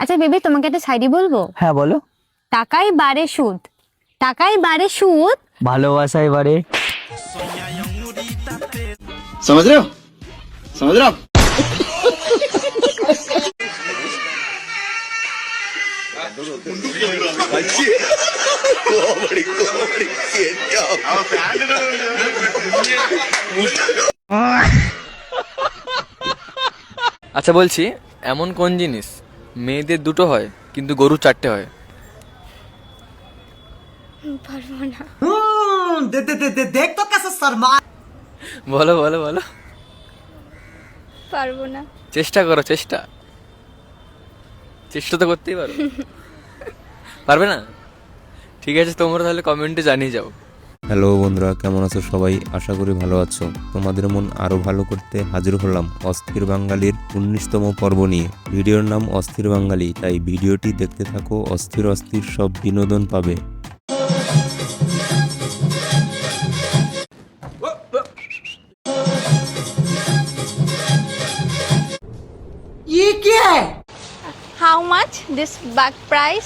আচ্ছা বেবি, তোমাকে একটা শায়রি বলবো? হ্যাঁ বলো। টাকাই বাড়ে সুদ, টাকাই বাড়ে সুদ, ভালোবাসায় বাড়ে। समझ रहे हो समझ रहे हो आप? আচ্ছা বলছি, এমন কোন জিনিস মেয়েদের দুটো হয় কিন্তু গরু চারটে হয়? পারবো না। देख तो कैसे शर्मा। বলো বলো বলো, পারবো না। চেষ্টা করো, চেষ্টা চেষ্টা তো করতেই পারো। পারবে না? ঠিক আছে, তোমরা তাহলে কমেন্টে জানিয়ে যাও। হ্যালো বন্ধুরা, কেমন আছো সবাই? আশা করি ভালো আছো। তোমাদের মন আরো ভালো করতে হাজির হলাম অস্থির বাঙালির 19তম পর্ব নিয়ে। ভিডিওর নাম অস্থির বাঙালি, তাই ভিডিওটি দেখতে থাকো। অস্থির অস্থির সব বিনোদন পাবে। ये क्या है? How much this bag price?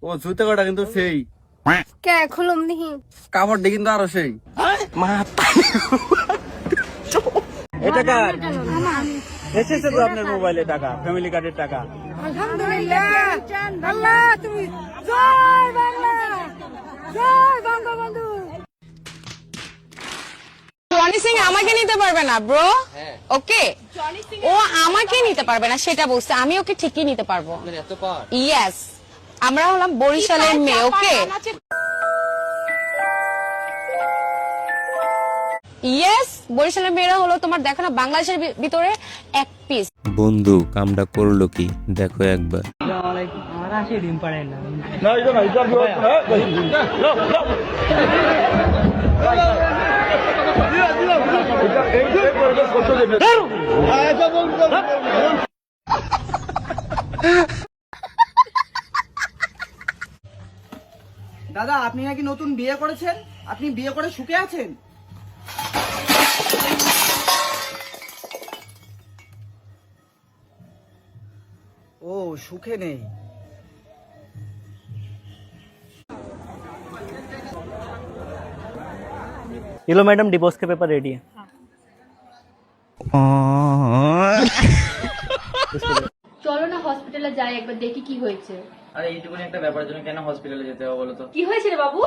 ও জুতো কটা কিন্তু সেই কে খুলুম দেখি। কাপড়টা কিন্তু আরো সেই। এটা কার? এসেছে তো আপনার মোবাইলে টাকা, ফ্যামিলি কার্ডের টাকা। আলহামদুলিল্লাহ। আল্লাহ তুমি জয় বাংলা, জয় বঙ্গবন্ধু। জনি সিং আমাকে নিতে পারবে না ব্রো, ওকে? ও আমাকে নিতে পারবে না সেটা বলছে, আমি ওকে ঠিকই নিতে পারবো। ইয়েস, আমরা হলাম বরিশালের মেয়ে, ওকে? ইয়েস, বরিশালের মেয়েরা হলো তোমার দেখো না বাংলাদেশের ভিতরে এক পিস। বন্ধু কামটা করলো কি দেখো একবার। দাদা, আপনি নাকি নতুন বিয়ে করেছেন? আপনি বিয়ে করে সুখে আছেন? ও সুখে নেই। ये लो मैडम, डिवोर्स के पेपर रेडी है। চলো না হসপিটালে যাই, একবার দেখি কি হয়েছে। আরে এইটুকুনি একটা ব্যাপারের জন্য কেন হসপিটালে যেতে হবে বলো তো? কি হয়েছে রে বাবু?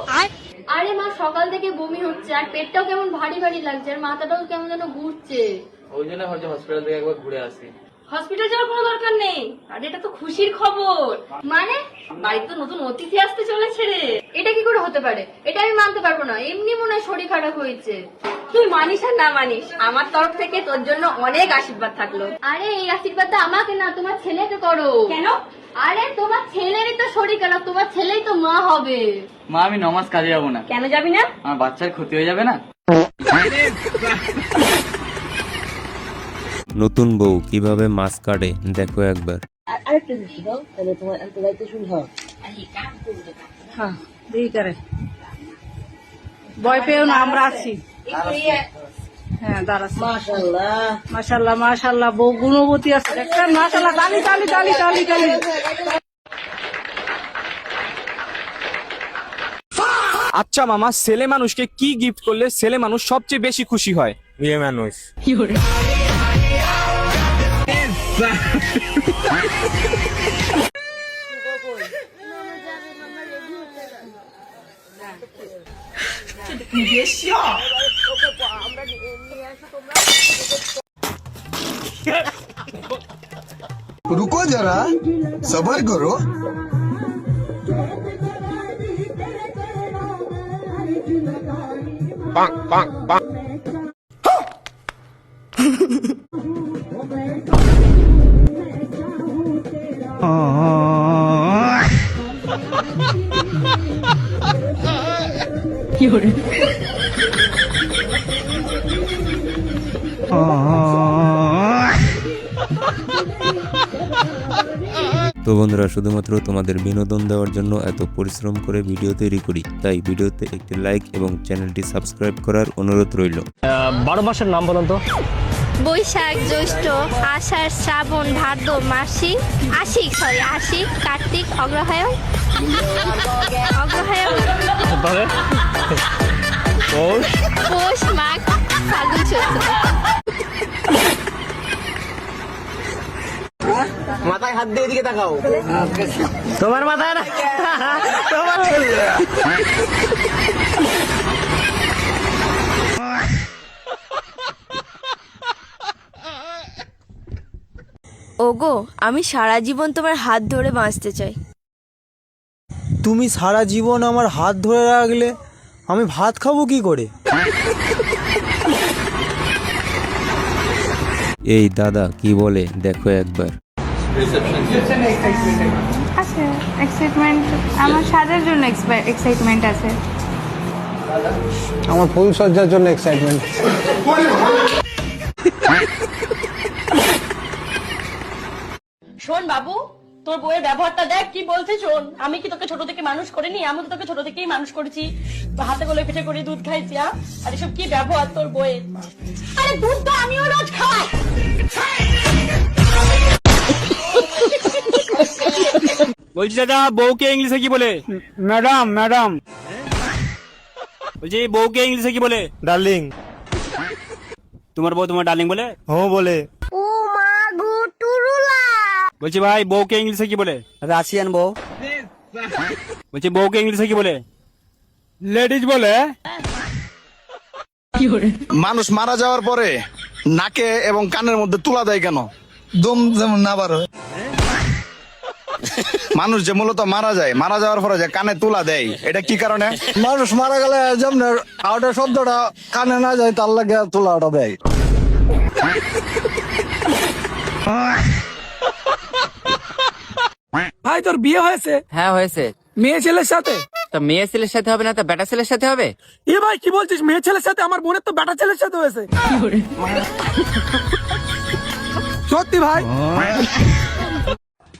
আরে মা, সকাল থেকে বমি হচ্ছে আর পেটটাও কেমন ভারী ভারী লাগছে আর মাথাটাও কেমন যেন ঘুরছে। ওই জন্য ভাবছি হসপিটাল থেকে একবার ঘুরে আসি। হসপিটাল যাওয়ার কোনো দরকার নেই। আর এটা তো খুশির খবর। মানে বাড়িতে তো নতুন অতিথি আসতে চলেছে রে। এটা কি করে হতে পারে? এটা আমি মানতে পারবো না। এমনি মনে হয় শরীর খারাপ হয়েছে। তুই মানিস আর না মানিস, আমার তরফ থেকে তোর জন্য অনেক আশীর্বাদ থাকলো। আরে এই আশীর্বাদটা আমাকে না, তোমার ছেলেকে করো। কেন? আরে তোমার ছেলেরই তো শরীর খারাপ, তোমার ছেলেই তো মা হবে। মা, আমি 9 মাস কাজে যাবো না। কেন যাবি না? আমার বাচ্চার ক্ষতি হয়ে যাবে না? নতুন বউ কিভাবে মাছ কাটে দেখো একবার। ভয় পেও না, আমরা আছি। হ্যাঁ দাঁড়াচ্ছি। মাশাল্লাহ মাশাল্লাহ, বউ গুণবতী আছে দেখছেন? মাশাল্লাহ, তালি তালি তালি তালি তালি। আচ্ছা মামা, ছেলে মানুষকে কি গিফট করলে ছেলে মানুষ সবচেয়ে বেশি খুশি হয়? মেয়ে মানুষ। रुको जरा सबर करो। তো বন্ধুরা, শুধুমাত্র তোমাদের বিনোদন দেওয়ার জন্য এত পরিশ্রম করে ভিডিও তৈরি করি, তাই ভিডিওতে একটি লাইক এবং চ্যানেলটি সাবস্ক্রাইব করার অনুরোধ রইল। 12 মাসের নাম বলুন তো। বৈশাখ, জ্যৈষ্ঠ, আষাঢ়, শ্রাবণ, ভাদ্র, আশ্বিন, কার্তিক, অগ্রহায়ণ, পৌষ, মাঘ, ফাল্গুন, চৈত্র। মাথায় হাত দিয়ে এদিকে তাকাও। তোমার মাথায় না ওগো, আমি সারা জীবন তোমার হাত ধরে বাঁচতে চাই। তুমি সারা জীবন আমার হাত ধরে রাখলে আমি ভাত খাবো কি করে? এই দাদা কি বলে দেখো একবার। আছে এক্সাইটমেন্ট, আমার সাজার জন্য এক্সাইটমেন্ট আছে। আমার ফুল সজ্জার জন্য এক্সাইটমেন্ট। শোন বাবু, তোর বইয়ের ব্যবহারটা দেখ কি বলছে শোন। আমি কি তোকে ছোট থেকে মানুষ করিনি? আমি তো তোকে ছোট থেকেই মানুষ করেছি, হাতে গলে পিঠে করে দুধ খাইছি। আর এসব কি ব্যবহার তোর বইয়ের? আরে দুধ তো আমিও রোজ খাওয়াই। বলছি দাদা, বউকে ইংলিশে কি বলে? Madam, madam. বলছি বউকে ইংলিশে কি বলে? ডার্লিং। তোমার বউ তোমার ডার্লিং বলে? হ্যাঁ বলে। ও মা গো টুরুলা। বলছি ভাই, বউকে ইংলিশে কি বলে? রাশিয়ান বউ। বলছি বউকে ইংলিশে কি বলে? লেডিজ বলে। মানুষ মারা যাওয়ার পরে নাকে এবং কানের মধ্যে তুলা দেয় কেন? দম যেমন না বার হয়। মানুষ যে মূলত মারা যায়, মারা যাওয়ার পরে যে কানে তুলা দেয়, এটা কি কারণে? মানুষ মারা গেলে যেমন আউটার শব্দটা কানে না যায়, তার লাগে তোলাটা দেয়। ভাই তোর বিয়ে হয়েছে? হ্যাঁ হয়েছে। মেয়ে ছেলের সাথে? তা মেয়ে ছেলের সাথে হবে না, তা বেটা ছেলের সাথে হবে? এ ভাই কি বলছিস? মেয়ে ছেলের সাথে? আমার বোনের তো বেটা ছেলের সাথে হয়েছে। সত্যি ভাই?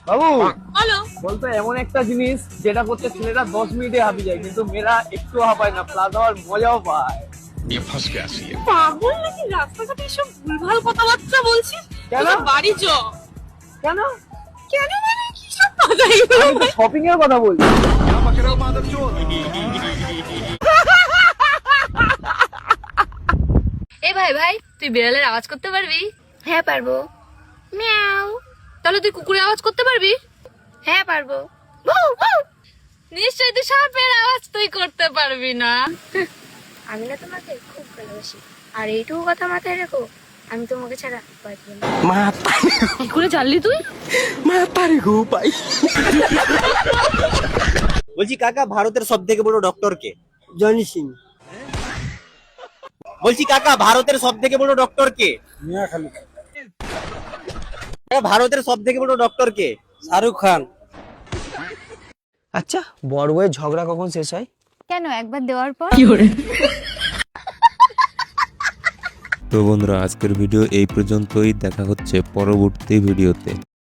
বাবু বলো। বলতো এমন একটা জিনিস যেটা করতে ছেলেরা 10 মিনিটে হাঁপিয়ে যায়, কিন্তু মেয়েরা একটু হাঁপায় না, প্লাস আবার মজাও পায়। পাগল নাকি? রাস্তাঘাটে এসব ভুলভাল কথাবার্তা বলছিস? কেন? বাড়ি চ। কেন? কেন মানে কি সব কথা এগুলো? আমি তো শপিং এর কথা বলছি। এ ভাই ভাই, তুই বিড়ালের আওয়াজ করতে পারবি? হ্যাঁ পারবো। মিয়াও। তাহলে তুই কুকুরের আওয়াজ করতে পারবি? হ্যাঁ পারবো। নিশ্চয়ই তুই সাপের আওয়াজ তুই করতে পারবি না। আমি না তোমাকে খুব ভালোবাসি, আর এইটুকু কথা মাথায় রেখো, আমি তোমাকে ছাড়া বাঁচবো না। কি করে জানলি তুই? বলছি কাকা, ভারতের সব থেকে বড় ডক্টর কে? জনি সিং। বলছি কাকা, ভারতের সব থেকে বড় ডক্টর কে? ভারতের সব থেকে বড় ডক্টর কে? শাহরুখ খান। আচ্ছা, বড় বউয়ের ঝগড়া কখন শেষ হয়? কেন, একবার দেওয়ার পর? তো বন্ধুরা, আজকের ভিডিও এই পর্যন্তই। দেখা হচ্ছে পরবর্তী ভিডিওতে।